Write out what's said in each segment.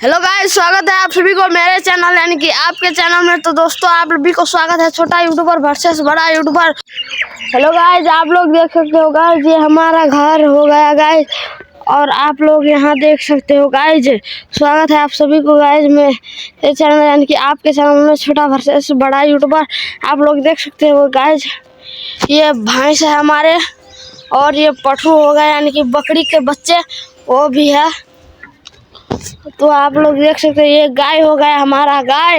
Hello guys, स्वागत है आप सभी को मेरे चैनल यानी कि आपके चैनल में। तो दोस्तों आप सभी को स्वागत है छोटा यूट्यूबर वर्सेस बड़ा यूट्यूबर। हेलो गाइस, आप लोग देख सकते हो गाइस, ये हमारा घर हो गया गाइस, और आप लोग यहाँ देख सकते हो गाइस। स्वागत है आप सभी को गाइस मेरे चैनल यानी कि आपके चैनल में छोटा वर्सेस बड़ा यूट्यूबर। आप लोग देख सकते हो गाइस, ये भैंस है हमारे, और ये पठू हो गया यानी कि बकरी के बच्चे वो भी है। तो आप लोग देख सकते हैं ये गाय हो गया हमारा गाय।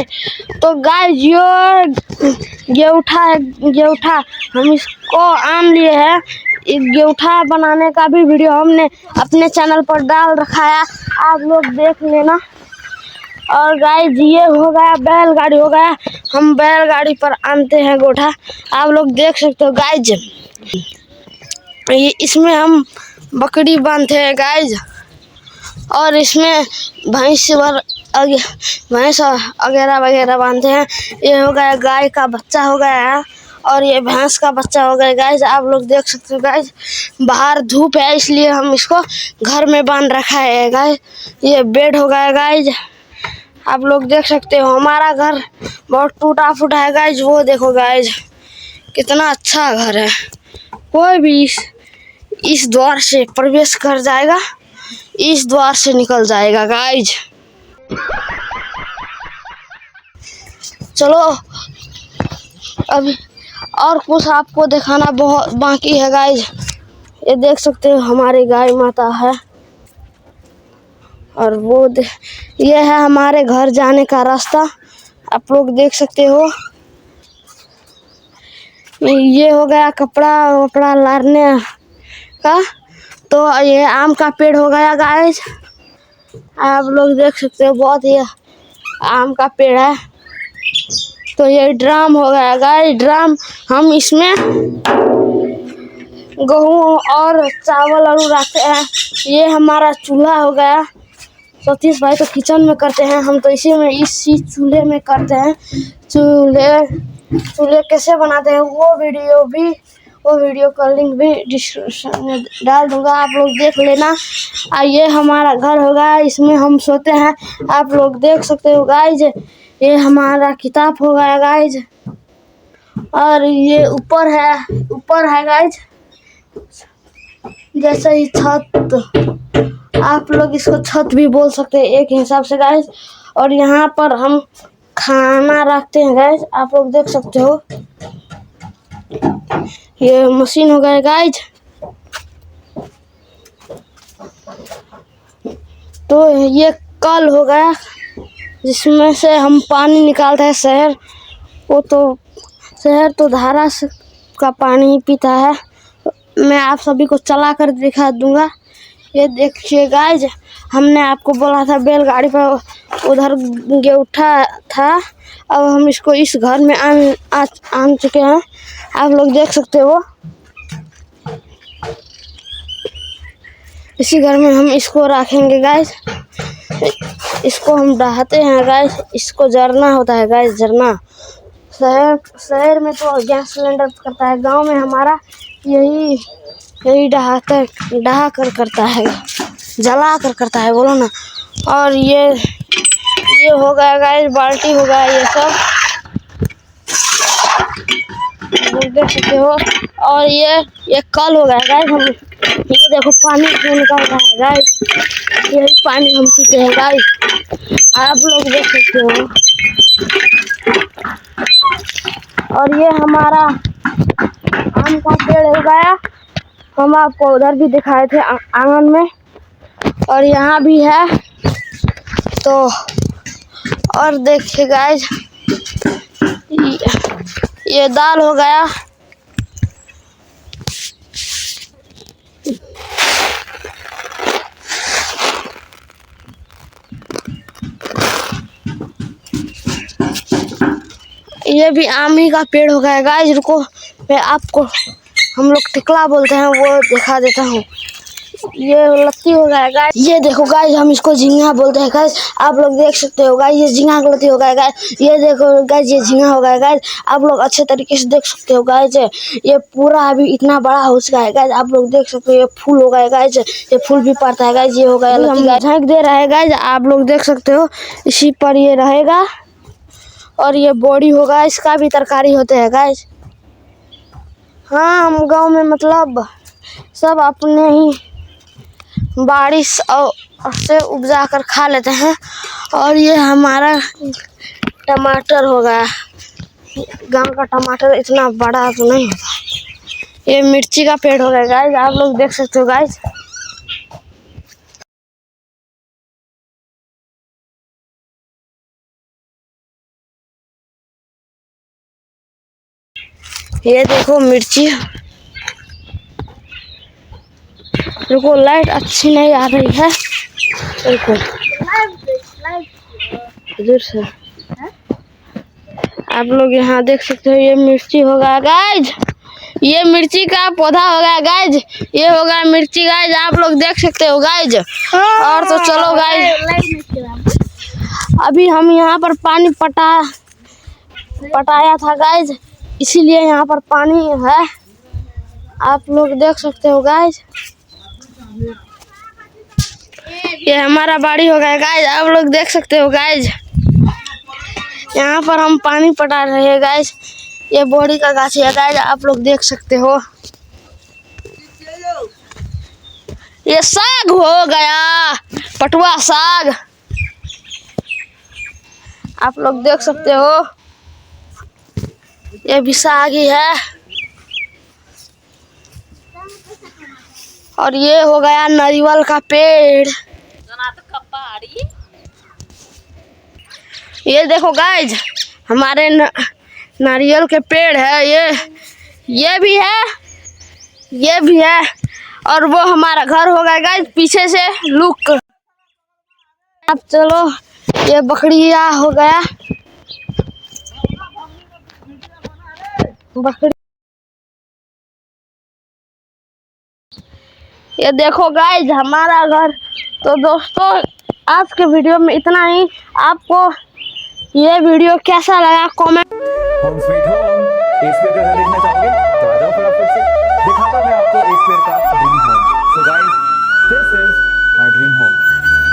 तो गाय जो गेऊठा है, गेऊठा हम इसको आन लिए हैं। गेऊठा बनाने का भी वीडियो हमने अपने चैनल पर डाल रखा है, आप लोग देख लेना। और गाय ये हो गया बैलगाड़ी हो गया, हम बैलगाड़ी पर आनते हैं गोठा। आप लोग देख सकते हो गाइज, ये इसमें हम बकरी बांधते हैं गाइज, और इसमें भैंस वगैरह वगैरह बांधते हैं। ये हो गया गाय का बच्चा हो गया है, और ये भैंस का बच्चा हो गया गाइज। आप लोग देख सकते हो गाइज, बाहर धूप है इसलिए हम इसको घर में बांध रखा है गाइज। ये बेड हो गया गाइज, आप लोग देख सकते हो। हमारा घर बहुत टूटा फूटा है गाइज, वो देखो गाइज कितना अच्छा घर है। कोई भी इस द्वार से प्रवेश कर जाएगा, इस द्वार से निकल जाएगा गाइज। चलो अभी और कुछ आपको दिखाना बहुत बाकी है गाइज। ये देख सकते हो हमारी गाय माता है, और वो ये है हमारे घर जाने का रास्ता, आप लोग देख सकते हो। ये हो गया कपड़ा वपड़ा लारने का। तो ये आम का पेड़ हो गया गाइज, आप लोग देख सकते हो, बहुत ही आम का पेड़ है। तो ये ड्राम हो गया गाइज, ड्राम हम इसमें गेहूँ और चावल और रखते हैं। ये हमारा चूल्हा हो गया, सतीश भाई तो किचन में करते हैं, हम तो इसी में इसी चूल्हे में करते हैं। चूल्हे कैसे बनाते हैं वो वीडियो का लिंक भी डिस्क्रिप्शन में डाल दूंगा, आप लोग देख लेना। ये हमारा घर होगा, इसमें हम सोते हैं, आप लोग देख सकते हो गाइज। ये हमारा किताब हो गया गाइज, और ये ऊपर है गाइज, जैसे ही छत, आप लोग इसको छत भी बोल सकते हैं एक हिसाब से गाइज। और यहाँ पर हम खाना रखते हैं गाइज, आप लोग देख सकते हो। ये मशीन हो गया गाइज। तो ये कल हो गया जिसमें से हम पानी निकालते हैं। शहर तो धारा से का पानी ही पीता है। मैं आप सभी को चला कर दिखा दूंगा। ये देखिए गाइज, हमने आपको बोला था बैलगाड़ी पर उधर गेऊठा था, अब हम इसको इस घर में आन चुके हैं, आप लोग देख सकते हो। इसी घर में हम इसको रखेंगे गाइज। इसको हम डहाते हैं गाइज, इसको जरना होता है गाइज, जरना। शहर में तो गैस सिलेंडर करता है, गांव में हमारा यही डहा कर करता है, जला कर करता है, बोलो ना। और ये हो गया गाइस, बाल्टी हो गया ये सब, देख सकते हो। और ये कल हो गया गाइस, हम ये देखो पानी निकल रहा है गाइस, यही पानी हम पीते हैं गाइस, आप लोग देख सकते हो। और ये हमारा आम का पेड़ हो गया, हम आपको उधर भी दिखाए थे आंगन में, और यहाँ भी है। तो और देखिए गाइज, ये दाल हो गया, ये भी आम ही का पेड़ हो गया गाइज। रुको मैं आपको, हम लोग टिकला बोलते हैं, वो दिखा देता हूँ। ये लत्ती हो गया गाइस। ये देखो गाइस, हम इसको झींगा बोलते हैं गाइस। आप लोग देख सकते हो गाइस, ये झींगा की लत्ती हो गया गाइस। ये देखो गाइस, ये झींगा हो गया गाइस। आप लोग अच्छे तरीके से देख सकते हो गाइस। ये पूरा अभी इतना बड़ा हो चुका है गाइस। आप लोग देख सकते हो, ये फूल हो गया गाइस। ये फूल भी पड़ता है गाइस। ये हो गया लत्ती गाइस, झाँक दे रहा है गाइस। आप लोग देख सकते हो, इसी पर ये रहेगा। और ये बॉडी होगा, इसका भी तरकारी होते हैं गाइस। हाँ, हम गांव में मतलब सब अपने ही बारिश से उपजा कर खा लेते हैं। और ये हमारा टमाटर हो गया। गांव का टमाटर इतना बड़ा तो नहीं होता। ये मिर्ची का पेड़ हो गया गाइस। आप लोग देख सकते हो गाइस। ये देखो मिर्ची। देखो लाइट अच्छी नहीं आ रही है। देखो इधर से आप लोग यहाँ देख सकते हो, ये मिर्ची होगा गाइज। ये मिर्ची का पौधा होगा गाइज। ये होगा मिर्ची गाइज, आप लोग देख सकते हो गाइज। और तो चलो गाइज, अभी हम यहाँ पर पानी पटाया था गाइज, इसीलिए यहाँ पर पानी है। आप लोग देख सकते हो गाइज। ये हमारा बाड़ी हो गया गाइज। आप लोग देख सकते हो गाइज, यहाँ पर हम पानी पटा रहे हैं गाइज। ये बोड़ी का गाछ है गाइज, आप लोग देख सकते हो। ये साग हो गया, पटुआ साग, आप लोग देख सकते हो। ये भी साग ही है। और ये हो गया नारियल का पेड़। ये देखो गाइज, हमारे नारियल के पेड़ है। ये भी है, ये भी है। और वो हमारा घर हो गया गाइज, पीछे से लुक। अब चलो, ये बकरिया हो गया, बकरी। ये देखो गाइज हमारा घर। तो दोस्तों, आज के वीडियो में इतना ही। आपको ये वीडियो कैसा लगा comment. Home sweet home, aspire का घर देखना चाहोगे तो आ जाओ फटाफट से। दिखाता मैं आपको एस्पेयर का dream home. So guys, this is my dream home.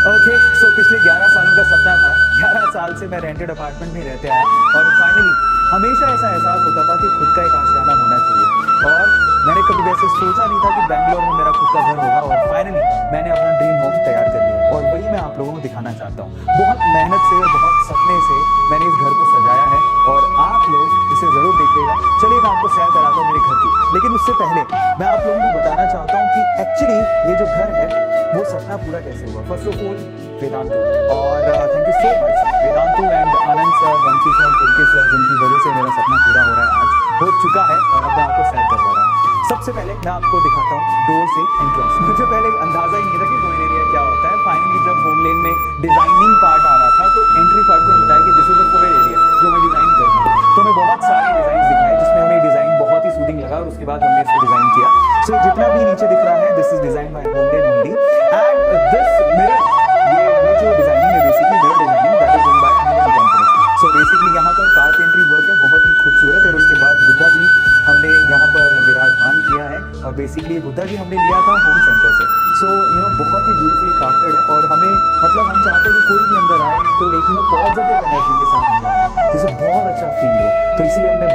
Okay, so पिछले 11 सालों का सपना था। 11 साल से मैं रेंटेड अपार्टमेंट में रहते आया और फाइनली हमेशा ऐसा एहसास होता था कि खुद का एक आशियाना होना चाहिए। और मैंने कभी वैसे सोचा नहीं था कि बैंगलोर में मेरा खुद का घर होगा। और फाइनली मैंने अपना ड्रीम होम तैयार कर लिया और वही मैं आप लोगों को दिखाना चाहता हूँ। बहुत मेहनत से, बहुत सपने से मैंने इस घर को सजाया है और आप लोग इसे जरूर देखिएगा। चलिए मैं आपको शेयर कराता हूँ मेरे घर की। लेकिन उससे पहले मैं आप लोगों को बताना चाहता हूँ कि एक्चुअली ये जो घर है वो सपना पूरा कैसे हुआ। फर्स्ट ऑफ ऑल वेदांतु, और thank you so much Vedantu and Anand sir, Vanshi sir, Pulkit sir, जिनकी वजह से मेरा सपना पूरा हो रहा है, आज हो चुका है। और अब मैं आपको शेयर करवा रहा हूँ। सबसे पहले मैं आपको दिखाता हूँ डोर से एंट्रेंस। मुझे पहले अंदाजा ही नहीं था कि फोयर एरिया क्या होता है। फाइनली जब होम लेन में डिजाइनिंग पार्ट आ रहा था तो एंट्री पार्ट को बताया कि this is a foyer area जो मैं डिजाइन करना है। तो मैं बहुत सारे डिजाइन दिखाए जिसमें हमें डिजाइन बहुत ही सूदिंग लगा और उसके बाद हमने इसको डिजाइन किया। सो जितना भी नीचे दिख रहा है, this is design bye home lane only. And this mirror, ये जो डिजाइनिंग है basically mirror designing, that is done by Anil company. So basically यहाँ पर कारपेंट्री वर्क है बहुत ही खूबसूरत। और उसके बाद बुद्धा जी हमने यहाँ पर विराजमान किया है। और बेसिकली बुद्धा जी हमने लिया था होम सेंटर से। सो बहुत ही ब्यूटीफुली क्राफ्टेड है। और हमें मतलब हम चाहते हैं कि कोई भी अंदर आए तो एक पॉजिटिव एनर्जी के साथ अंदर आए, जिसे बहुत अच्छा फील हो। तो इसलिए हमने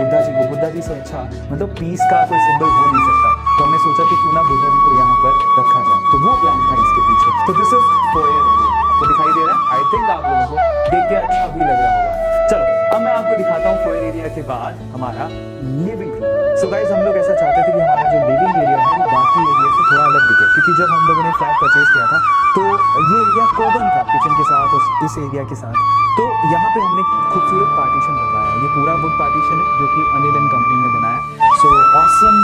बुद्धा जी से अच्छा मतलब पीस का कोई सिंबल हो नहीं सकता। तो हमने सोचा कि क्यों ना बुद्धा जी को यहाँ पर रखा जाए। तो वो प्लान था इसके पीछे। तो दिस इज फोयर एरिया, आपको दिखाई दे रहा है। आई थिंक आप लोगों को देख के अच्छा भी लग रहा होगा। चलो अब मैं आपको दिखाता हूँ फोयर एरिया के बाद हमारा लिविंग रूम। सो गाइस, हम लोग ऐसा चाहते थे कि हमारा जो लिविंग एरिया है वो बाकी एरिया से थोड़ा अलग दिखे, क्योंकि जब हम लोगों ने फ्लैट परचेज किया था तो ये एरिया कॉमन था किचन के साथ और इस एरिया के साथ। तो यहाँ पे हमने खूबसूरत पार्टीशन बनवाया। ये पूरा वुड पार्टीशन है जो कि अनिल एंड कंपनी ने बनाया। सो ऑसम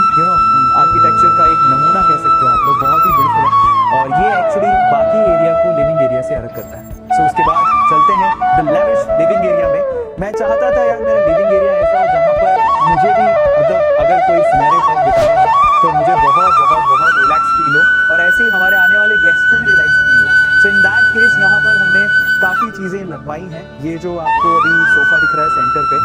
आर्किटेक्चर का एक नमूना कह सकते हो आप लोग, बहुत ही ब्यूटीफुल है। और ये एक्चुअली बाकी एरिया को लिविंग एरिया से अलग करता है। सो उसके बाद चलते हैं द लेविश लिविंग एरिया में। मैं चाहता था यार मेरा लिविंग एरिया ऐसा हो जहाँ पर मुझे भी मतलब अगर कोई सुनहरे पल दिखाना हो तो मुझे बहुत बहुत बहुत रिलैक्स फील हो। और ऐसे ऐसे ही हमारे आने वाले गेस्ट को भी रिलैक्स फील हो। सो इन दैट केस यहाँ पर हमने काफ़ी चीज़ें लगवाई हैं। ये जो आपको अभी सोफ़ा दिख रहा है सेंटर पे,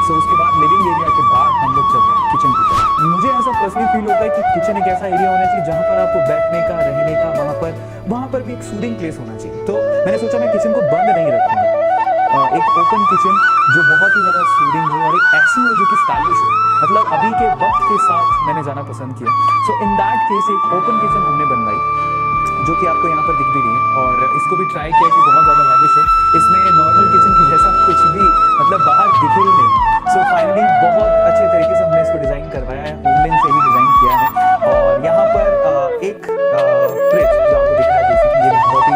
सो उसके बाद लिविंग एरिया के बाद हम लोग चलते हैं किचन की तरफ। मुझे ऐसा पर्सनली फील होता है कि किचन एक ऐसा एरिया होना चाहिए जहाँ पर आपको बैठने का, रहने का, वहाँ पर भी एक सूदिंग प्लेस होना चाहिए। तो मैंने सोचा मैं किचन को बंद नहीं रखूंगा, एक ओपन किचन जो बहुत ही ज़्यादा सूदिंग हो और एक ऐसी हो जो कि स्टाइलिश हो, मतलब अभी के वक्त के साथ मैंने जाना पसंद किया। सो इन दैट केस एक ओपन किचन हमने बनवाई जो कि आपको यहाँ पर दिख भी रही है, और इसको भी ट्राई किया कि बहुत ज़्यादा लैविश हो। इसमें नॉर्मल किचन की जैसा कुछ भी मतलब बाहर दिखे ही नहीं। सो फाइनली बहुत अच्छे तरीके से हमने इसको डिज़ाइन करवाया है, वुडलैंड से ही डिज़ाइन किया है। और यहाँ पर एक फ्रिज जो आपको दिख रहा है, जैसे कि ये बहुत ही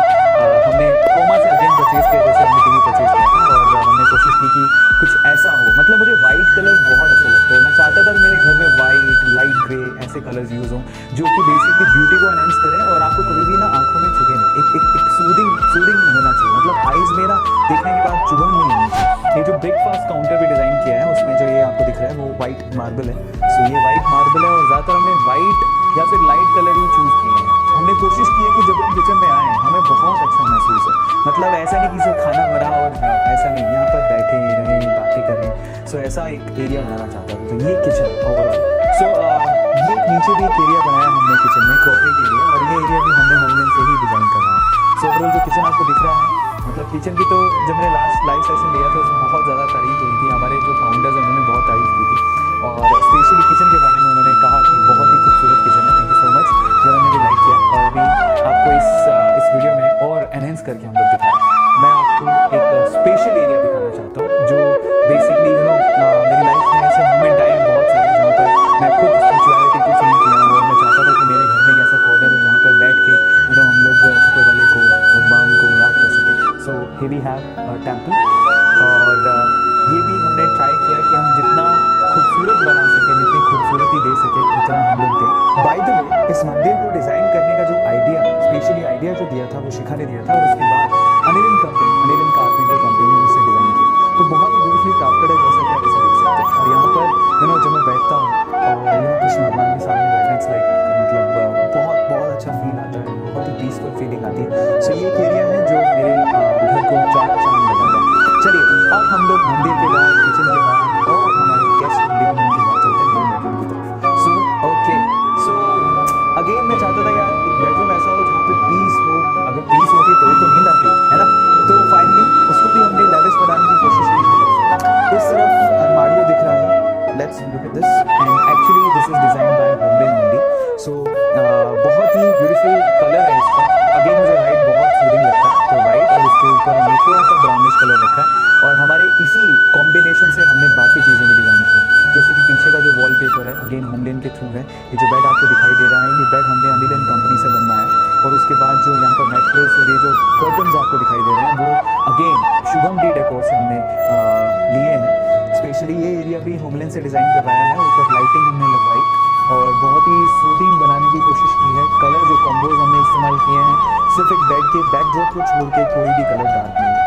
हमने क्रोमा से अगेन परचेज किया, जैसे हमने टीवी परचेज किया था, और हमने कोशिश की कि कुछ ऐसा हो, मतलब मुझे वाइट कलर बहुत अच्छे लगते हैं। मैं चाहता था मेरे घर में वाइट, लाइट ग्रे ऐसे कलर्स यूज़ हों जो कि बेसिकली ब्यूटी को एनहेंस करें और आपको कभी भी ना आंखों में चुभे नहीं। एक सूदिंग होना चाहिए, मतलब आइज में ना देखने के बाद चुभन नहीं होनी चाहिए। ये जो ब्रेकफास्ट काउंटर भी डिज़ाइन किया है उसमें जो ये आपको दिख रहा है वो वाइट मार्बल है। सो ये वाइट मार्बल है और ज़्यादातर हमने वाइट या फिर लाइट कलर ही चूज़ किए हैं। हमने कोशिश की है कि जब हम किचन में आए हमें बहुत अच्छा महसूस हो, मतलब ऐसा नहीं कि सिर्फ खाना बना और ऐसा नहीं, यहाँ पर बैठे रहें, बातें करें। सो ऐसा एक एरिया बनाना चाहता था। तो ये किचन ओवरऑल, सो ये नीचे भी एक एरिया बनाया हमने किचन में क्रॉकरी के लिए, और ये एरिया भी हमने होमलैंड से ही डिज़ाइन करवाया। सो ओवरऑल जो किचन आपको दिख रहा है, मतलब किचन की तो जब मैंने लास्ट लाइव सेशन लिया था उसमें बहुत ज़्यादा तारीफ हुई थी, हमारे जो फाउंडर्स हैं उन्होंने बहुत तारीफ की थी, और स्पेशली किचन के बारे में उन्होंने कहा कि बहुत ही खूबसूरत किचन है। थैंक यू सो मच जिन्होंने भी लाइक किया, और अभी आपको इस वीडियो में और एनहेंस करके हम लोग दिखाएं। मैं आपको एक स्पेशल एरिया दिखाना चाहता हूँ जो बेसिकली मेरी लाइफ में ऐसे मोमेंट आए हैं बहुत सारे जहाँ पर मैं खुद स्पिरिचुअलिटी को फील किया हूँ, और मैं चाहता था कि मेरे घर में एक ऐसा कॉर्नर हो जहाँ पर बैठ के हम लोग ऊपर वाले को, भगवान को याद कर सकें। So here we have temple, और ये भी हमने ट्राई किया कि हम जितना खूबसूरत बना सके, जितनी खूबसूरती दे सके उतना हम लोग दें। बाय द वे इस मंदिर को डिज़ाइन करने का जो आइडिया, स्पेशली आइडिया जो दिया था वो शिखा ने दिया था, और उसके बाद अनिल कारपेंटर कंपनी ने इसे डिज़ाइन किया। तो बहुत ही ब्यूटीफुली क्राफ्टेड है, जैसा कि आप इसे देख सकते हैं। और यहाँ पर जब मैं बैठता हूँ और कृष्ण भगवान के सामने बैठना, इट्स लाइक मतलब बहुत अच्छा फील आता है, बहुत ही पीसफुल फीलिंग आती है। हम लोग मंदिर के बाद, किचन के बाद और हमारे गेस्ट लिविंग रूम के बाद चलते हैं मेन बेडरूम की तरफ। सो ओके, सो अगेन मैं चाहता था यार एक बेडरूम ऐसा हो जहाँ पे पीस हो। अगर पीस होती तो नींद आती है ना। तो फाइनली उसको भी हमने लेविश बनाने की कोशिश की। इस तरफ अलमारियो दिख रहा है, let's look at this, and actually this is design by HomeLane only. So बहुत ही ब्यूटीफुल कलर है इसका। अगेन मुझे वाइट बहुत सूदिंग लगता है, तो वाइट और इसके ऊपर हमने थोड़ा सा ब्राउनिश कलर रखा है, और हमारे इसी कॉम्बिनेशन से हमने बाकी चीज़ें भी डिज़ाइन की, जैसे कि पीछे का जो वॉलपेपर है अगेन होमलेन के थ्रू है। ये जो बेड आपको दिखाई दे रहा है, ये बेड हमने अनिल एंड कंपनी से बनवाया है। और उसके बाद जो यहाँ पर मैट्रेस और ये जो कर्टन्स आपको दिखाई दे रहे हैं वो अगेन शुभम डी डेकोर से हमने लिए हैं। स्पेशली ये एरिया भी होमलेन से डिज़ाइन करवाया है, ऊपर लाइटिंग हमने लगवाई और बहुत ही सूदिंग बनाने की कोशिश की है। कलर जो कॉम्बोज हमने इस्तेमाल किए हैं सिर्फ एक बेड के बैकड्रॉप को छोड़ के कोई भी कलर डार्क नहीं है।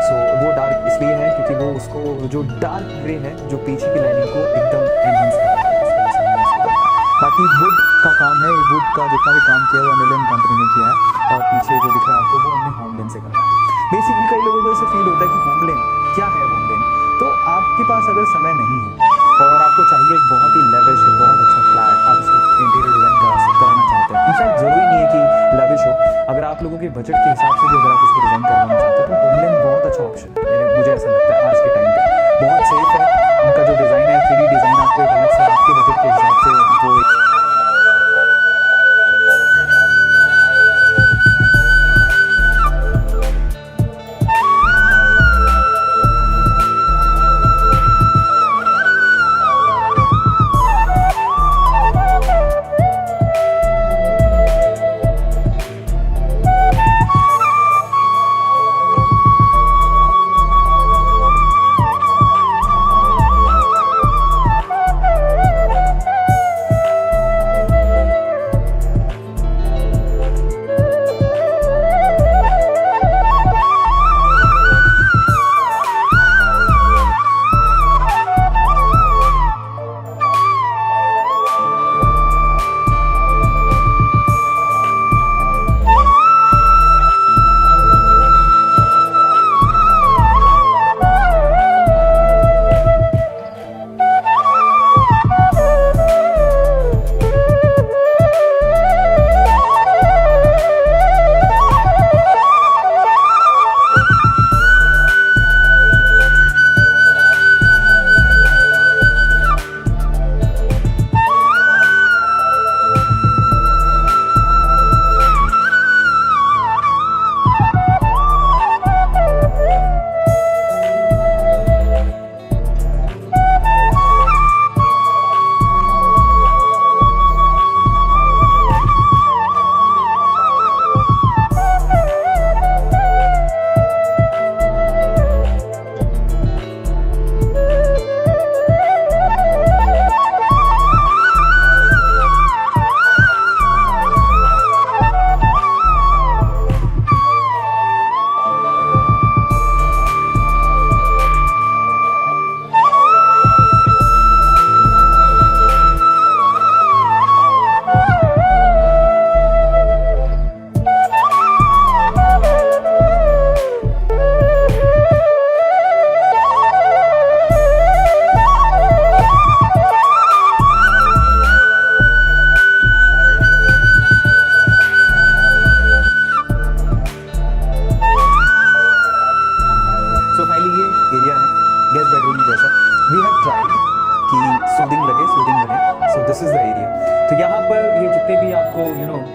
सो वो डार्क इसलिए है क्योंकि वो उसको जो डार्क ग्रे है जो पीछे की लाइनिंग को एकदम एनहांस करता है, उस वजह से हमने इसको बनाया। बाकी वुड का काम है, वुड का जितना भी काम किया वो अनिल एंड कंपनी ने किया है, और पीछे जो दिख रहा है आपको वो हमने होमलेन से करवाया है। बेसिकली कई लोगों को ऐसे फील होता है कि होमलेन क्या है। होमलेन तो आपके पास अगर समय नहीं है और आपको चाहिए एक बहुत ही लेविश बहुत अच्छा फ्लैट, आप इसको इंटीरियर डिज़ाइन कराना चाहते हैं। इनफैक्ट ज़रूरी नहीं है कि लेविश हो, अगर आप लोगों के बजट के हिसाब से भी अगर आप इसको डिज़ाइन करवाना चाहते हैं तो होमलेन बहुत अच्छा ऑप्शन है। मुझे ऐसा लगता है आज के टाइम पे बहुत सेफ है। उनका जो डिज़ाइन है 3D डिज़ाइन आपको एक अलग से आपके बजट के हिसाब से वो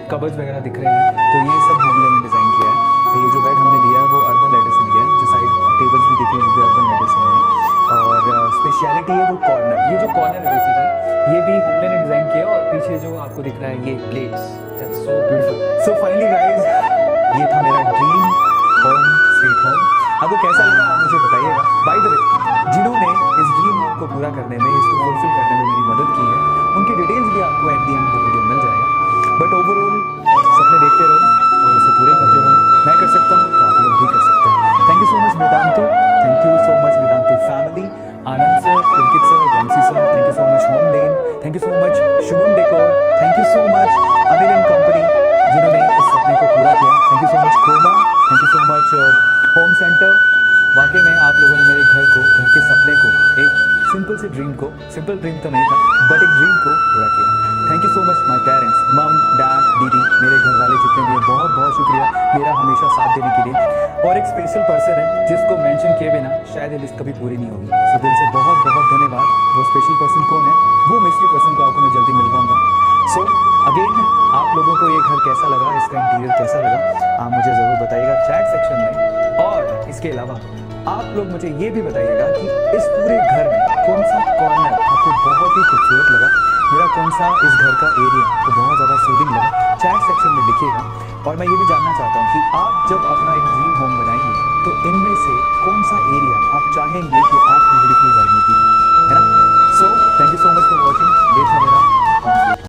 कबर्ड्स वगैरह दिख रहे हैं, तो ये सब होमले ने डिज़ाइन किया है। तो ये जो बेड हमने लिया है वो अर्बन लैडर से लिया है, जो साइड टेबल्स भी दिख रही है वो भी अर्बन लैडर से है। और स्पेशलिटी है वो कॉर्नर, ये जो कॉर्नर है बेसिकली ये भी होमले ने डिज़ाइन किया, और पीछे जो आपको दिख रहा है ये plates, that's so beautiful. So finally guys, ये था मेरा ड्रीम होम स्वीट होम। आपको कैसा लगा आप मुझे बताइएगा। बाय द वे, जिन्होंने इस ड्रीम होम को पूरा करने में, इसको फुलफिल करने में मेरी मदद की है, उनकी डिटेल्स भी आपको at the end of the video मिल जाएगा। बट ओवरऑल सपने देखते रहो और उसे पूरे करते रहो। मैं कर सकता हूँ तो आप लोग भी कर सकते हैं। Thank you so much Vedantu, thank you so much Vedantu family, Anand sir, Pulkit sir, Vanshi sir, thank you so much HomeLane, thank you so much Shubham decor, thank you so much Anil and company जिन्होंने इस सपने को पूरा किया, thank you so much Croma, thank you so much Home Centre, वाकई में आप लोगों ने मेरे घर को, घर के सपने को, एक सिंपल से ड्रीम को, सिंपल ड्रीम तो नहीं था बट एक ड्रीम को पूरा किया। Thank you so much my parents, मम, डैड, दीदी, मेरे घर वाले जितने भी हैं, बहुत बहुत शुक्रिया मेरा हमेशा साथ देने के लिए। और एक स्पेशल पर्सन है जिसको मेंशन किए बिना शायद ये लिस्ट कभी पूरी नहीं होगी, सो दिल से बहुत बहुत धन्यवाद। वो स्पेशल पर्सन कौन है, वो मिस्ट्री पर्सन को आपको मैं जल्दी मिल पाऊंगा। सो अगेन आप लोगों को ये घर कैसा लगा, इसका इंटीरियर कैसा लगा, आप मुझे ज़रूर बताइएगा चैट सेक्शन में। और इसके अलावा आप लोग मुझे ये भी बताइएगा कि इस पूरे घर में कौन सा कॉर्नर आपको बहुत ही खूबसूरत लगा, मेरा कौन सा इस घर का एरिया तो बहुत ज़्यादा सूदिंग लगा, चैट सेक्शन में लिखिएगा। और मैं ये भी जानना चाहता हूँ कि आप जब अपना एक ड्रीम होम बनाएंगे तो इनमें से कौन सा एरिया आप चाहेंगे कि आपकी ब्यूटीफुल घर में भी, है ना। So thank you so much for watching. ये था मेरा